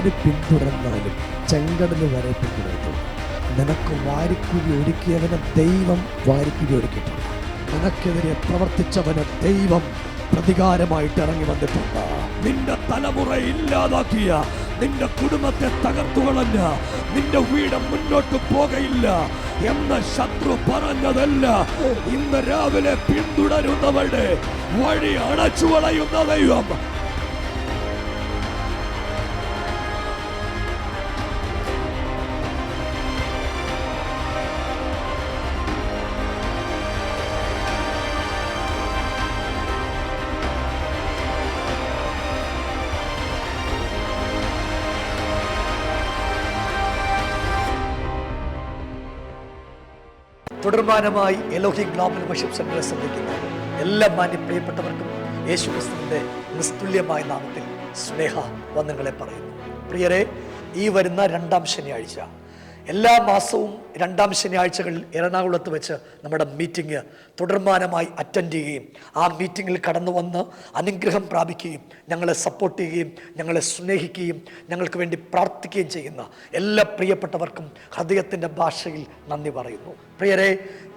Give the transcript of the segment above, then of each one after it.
ആര് പിന്തുടർന്നാലും ചെങ്കടല് വരെ പിന്തുടരുന്നു. നിനക്ക് വാരിക്കുഴി ഒരുക്കിയവന് ദൈവം വാരിക്കുഴി ഒരുക്കിയിട്ടുണ്ട്. നിനക്കെതിരെ പ്രവർത്തിച്ചവന് ദൈവം പ്രതികാരമായിട്ട് ഇറങ്ങി വന്നിട്ടുണ്ട്. നിന്റെ തലമുറ ഇല്ലാതാക്കിയ, നിന്റെ കുടുംബത്തെ തകർത്തുകളഞ്ഞ, നിന്റെ വീട് മുന്നോട്ട് പോകയില്ല എന്ന് ശത്രു പറഞ്ഞതല്ല, ഇന്ന് രാവിലെ പിന്തുടരുന്നവരുടെ വഴി അടച്ചു കളയുന്ന ദൈവം. തുടർമാനമായി എലോഹിം ഗ്ലോബൽ വർഷിപ്പ് സെന്ററിനെ ശ്രദ്ധിക്കുന്ന എല്ലാ മാന്യ പ്രിയപ്പെട്ടവർക്കും യേശുക്രിസ്തുവിന്റെ നിസ്തുല്യമായ നാമത്തിൽ സ്നേഹ വന്ദനങ്ങളെ പറയുന്നു. പ്രിയരെ, ഈ വരുന്ന 2-ാം ശനിയാഴ്ച, എല്ലാ മാസവും 2-ാം ശനിയാഴ്ചകളിൽ എറണാകുളത്ത് വെച്ച് നമ്മുടെ മീറ്റിംഗ് തുടർമാനമായി അറ്റൻഡ് ചെയ്യുകയും ആ മീറ്റിങ്ങിൽ കടന്നു വന്ന് അനുഗ്രഹം പ്രാപിക്കുകയും ഞങ്ങളെ സപ്പോർട്ട് ചെയ്യുകയും ഞങ്ങളെ സ്നേഹിക്കുകയും ഞങ്ങൾക്ക് വേണ്ടി പ്രാർത്ഥിക്കുകയും ചെയ്യുന്ന എല്ലാ പ്രിയപ്പെട്ടവർക്കും ഹൃദയത്തിൻ്റെ ഭാഷയിൽ നന്ദി പറയുന്നു. പ്രിയരെ,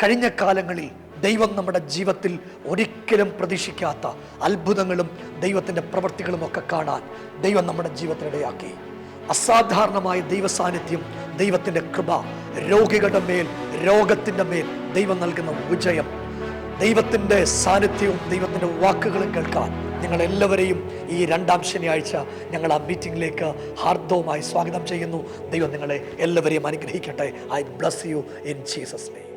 കഴിഞ്ഞ കാലങ്ങളിൽ ദൈവം നമ്മുടെ ജീവിതത്തിൽ ഒരിക്കലും പ്രതീക്ഷിക്കാത്ത അത്ഭുതങ്ങളും ദൈവത്തിൻ്റെ പ്രവൃത്തികളും ഒക്കെ കാണാൻ ദൈവം നമ്മുടെ ജീവിതത്തിനിടയാക്കി. അസാധാരണമായ ദൈവസാന്നിധ്യം, ദൈവത്തിൻ്റെ കൃപ, രോഗികളുടെ മേൽ, രോഗത്തിൻ്റെ മേൽ ദൈവം നൽകുന്ന വിജയം, ദൈവത്തിൻ്റെ സാന്നിധ്യവും ദൈവത്തിൻ്റെ വാക്കുകളും കേൾക്കാൻ നിങ്ങളെല്ലാവരെയും ഈ 2-ാം ശനിയാഴ്ച ഞങ്ങൾ ആ മീറ്റിംഗിലേക്ക് ഹാർദവുമായി സ്വാഗതം ചെയ്യുന്നു. ദൈവം നിങ്ങളെ എല്ലാവരെയും അനുഗ്രഹിക്കട്ടെ. I bless you in Jesus name.